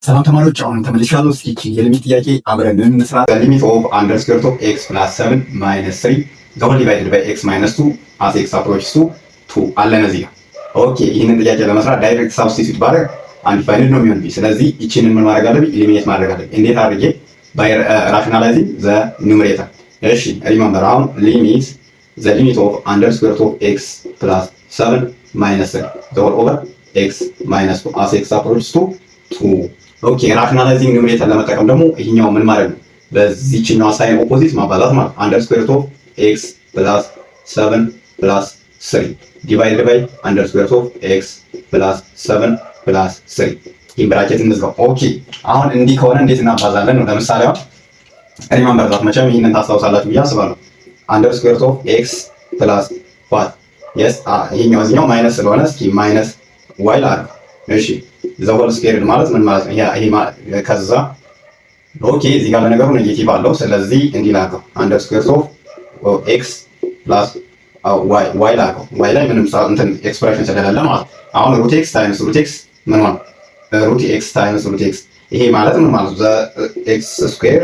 ሰላም ተማሪዎች፣ አሁን ተመልሻለሁ። እስኪ የሊሚት ጥያቄ አብረን እንስራ። ሊሚት ኦፍ አንደር ስኩዌር ኦፍ ኤክስ ፕላስ 7 ማይነስ 3 ዘ ሆል ዲቫይድድ ባይ ኤክስ ማይነስ 2 አስ ኤክስ አፕሮችስ ቱ 2 አለን እዚህ ጋር። ኦኬ፣ ይህንን ጥያቄ ለመስራት ዳይሬክት ሳብስቲቱት ባደርግ አንዲፋይንድ ነው የሚሆንብኝ። ስለዚህ ይቺንን ምን ማድረግ አለብኝ? ኢሊሚኔት ማድረግ አለብኝ። እንዴት አድርጌ? ባይ ራሽናላይዚንግ ዘ ኒውመሬተር። እሺ ሪሜምበር፣ አሁን ሊሚት ዘ ሊሚት ኦፍ አንደር ስኩዌር ኦፍ ኤክስ ፕላስ 7 ማይነስ 3 ዘ ሆል ኦቨር ኤክስ ማይነስ 2 አስ ኤክስ አፕሮችስ ቱ 2። ኦኬ፣ ራሽናላይዚንግ ኒውመሬተር ለመጠቀም ደግሞ ይሄኛው ምን ማለት ነው? በዚህኛው ሳይን ኦፖዚት ማባዛት ማለት አንደር ስኩዌር ኦፍ ኤክስ ፕላስ 7 ፕላስ 3 ዲቫይድድ ባይ አንደር ስኩዌር ኦፍ ኤክስ ፕላስ 7 ፕላስ 3 ይሄን ብራኬት እንዝጋው። ኦኬ፣ አሁን እንዲህ ከሆነ እንዴት እናባዛለን ነው? ለምሳሌ አሁን ሪሜምበር ዛት መቼም ይሄንን ታስታውሳላችሁ ብዬ አስባለሁ። አንደር ስኩዌር ኦፍ ኤክስ ፕላስ ዋት የስ ይሄኛው እዚህኛው ማይነስ ስለሆነ እስኪ ማይነስ ዋይ ላድርግ። እሺ ዘ ሆል ስኩዌርድ ማለት ምን ማለት ነው? ይሄ ከዛ ኦኬ፣ እዚህ ጋር ለነገሩ ኔጌቲቭ አለው። ስለዚህ እንዲህ ላድርገው አንደር ስኩዌር ኦፍ ኤክስ ፕላስ ዋይ ላድርገው። ዋይ ላይ ምንም እንትን ኤክስፕሬሽን ስለሌለ ማለት አሁን ሩት ኤክስ ታይምስ ሩት ኤክስ ምን ማለት ሩት ኤክስ ታይምስ ሩት ኤክስ ይሄ ማለት ምን ማለት ዘ ኤክስ ስኩዌር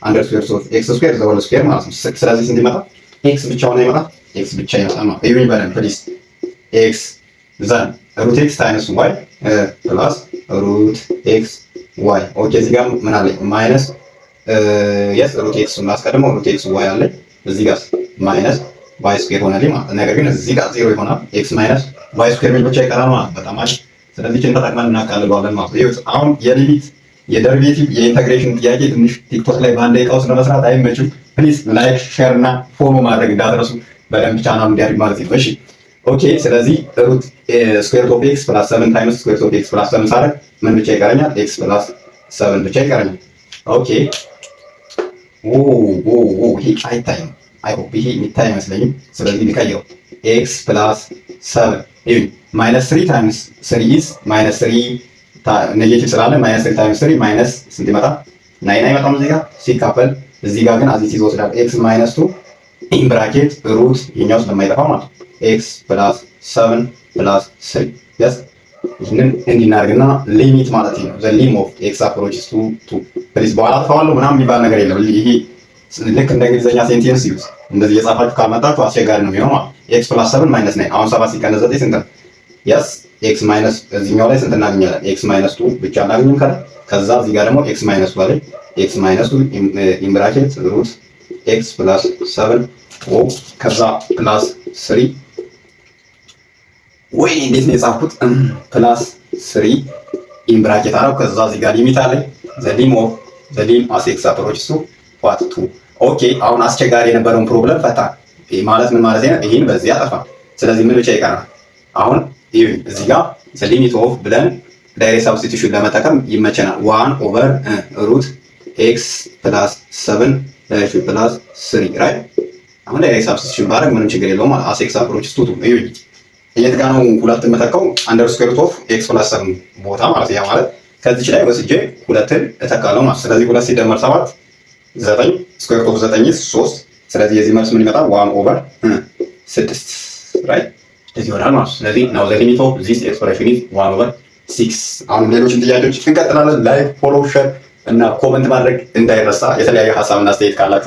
አንደር ስኩዌር ኦፍ ኤክስ ስኩዌር ዘ ሆል ስኩዌር ማለት ነው። ስለዚህ እንዲህ ይመጣል። ኤክስ ብቻውን አይመጣም፣ ኤክስ ብቻ ይመጣል ማለት ይሁን ይበለን ፕሊዝ። ኤክስ ዘን ሩት ኤክስ ታይምስ ዋይ ፕላስ ሩት ኤክስ ዋይ። ኦኬ፣ እዚህ ጋር ምን አለ? ማይነስ የስ ሩት ኤክስ እናስቀድመው። ሩት ኤክስ ዋይ አለ እዚህ ጋር ማይነስ ዋይ ስኩዌር ሆነልኝ ማለት ነገር ግን እዚህ ጋር ዜሮ ይሆናል። ኤክስ ማይነስ ዋይ ስኩዌር ሚል ብቻ ይቀራል ማለት በጣም አሪፍ። ስለዚህ ችን ተጠቅመን እናቃልለዋለን ማለት ነው። አሁን የሊሚት የደሪቬቲቭ የኢንተግሬሽን ጥያቄ ትንሽ ቲክቶክ ላይ በአንድ ደቂቃ ውስጥ ለመስራት አይመችም። ፕሊዝ ላይክ ሼር እና ፎሎ ማድረግ እንዳትረሱ፣ በደንብ ቻናሉ እንዲያድግ ማለት ነው። እሺ ኦኬ፣ ስለዚህ ሩት ስኩዌር ኦፍ ኤክስ ፕላስ 7 ታይምስ ስኩዌር ኦፍ ኤክስ ፕላስ 7 ሳደርግ ምን ብቻ ይቀረኛል? ኤክስ ፕላስ 7 ብቻ ይቀረኛል። ኦኬ ይሄ አይታይም። አይ ሆፕ ይሄ የሚታይ አይመስለኝም። ስለዚህ ልቀይረው። ኤክስ ፕላስ 7 ይሁን ማይነስ 3 ታይምስ 3 ኢዝ ማይነስ 3 ኔጌቲቭ ስላለ ማይነስ 3 ታይምስ 3 ማይነስ ስንት ይመጣል? 9 አይመጣም እዚህ ጋር ሲካፈል እዚህ ጋር ግን አዚት ይወስዳል። ኤክስ ማይነስ 2 ኢን ብራኬት ሩት የኛው ስለማይጠፋ ማለት ኤክስ ፕላስ 7 ፕላስ 3 yes ይሄንን እንዲናርግና ሊሚት ማለት ነው ዘ ሊም ኦፍ ኤክስ አፕሮችስ ቱ 2 ፕሊዝ። በኋላ ተፋዋለሁ ምናምን የሚባል ነገር የለም። ይሄ ልክ እንደ እንግሊዘኛ ሴንቴንስ ዩዝ እንደዚህ የጻፋችሁ ካመጣችሁ አስቸጋሪ ነው የሚሆነው ማለት ኤክስ ፕላስ 7 ማይነስ 9 አሁን 7 ሲቀነስ 9 ስንት ነው? yes ኤክስ ማይነስ እዚህኛው ላይ ስንት እናገኛለን? ኤክስ ማይነስ 2 ብቻ እናገኝም ካለ ከዛ እዚህ ጋር ደግሞ ኤክስ ማይነስ 2 ላይ ኤክስ ማይነስ 2 ኢን ብራኬት ሩት ኤክስ ፕላስ 7 ኦ ከዛ ፕላስ 3 ወይ እንዴት ነው የጻፍኩት? ፕላስ 3 ኢን ብራኬት አረው ከዛ እዚህ ጋር ሊሚት አለ ዘ ሊም ኦፍ ዘ ሊም አስ ኤክስ አፕሮችስ ቱ ዋት 2። ኦኬ፣ አሁን አስቸጋሪ የነበረውን ፕሮብለም ፈታ። ይሄ ማለት ምን ማለት ነው? ይሄን በዚህ አጠፋ። ስለዚህ ምን ብቻ ይቀራል? አሁን ይሄን እዚህ ጋር ዘ ሊሚት ኦፍ ብለን ዳይሬክት ሳብስቲቱሽን ለመጠቀም ይመቸናል። 1 ኦቨር ሩት ኤክስ ፕላስ 7 ፕላስ 3 ራይት። አሁን ዳይሬክት ሳብስቲቱሽን ባደርግ ምንም ችግር የለውም ማለት አስ ኤክስ አፕሮችስ ቱ 2 ይሁን። የት ጋር ነው ሁለት የምተካው? አንደር ስኩዌር ኦፍ ኤክስ ፕላስ 7 ቦታ ማለት ያ ማለት ከዚች ላይ ወስጄ ሁለትን እተካለሁ ማለት። ስለዚህ 2 ሲደመር 7 9 ስኩዌር ኦፍ 9 ኢዝ 3። ስለዚህ የዚህ መልስ ምን ይመጣል? 1 ኦቨር 6 ራይት እዚህ ይሆናል ማለት። ስለዚህ ናው ዘ ሊሚት ኦፍ ዚስ ኤክስፕሬሽን ኢዝ 1 ኦቨር 6። አሁን ሌሎችን ጥያቄዎች እንቀጥላለን። ላይክ ፎሎ ሼር እና ኮመንት ማድረግ እንዳይረሳ። የተለያየ ሀሳብና አስተያየት ካላችሁ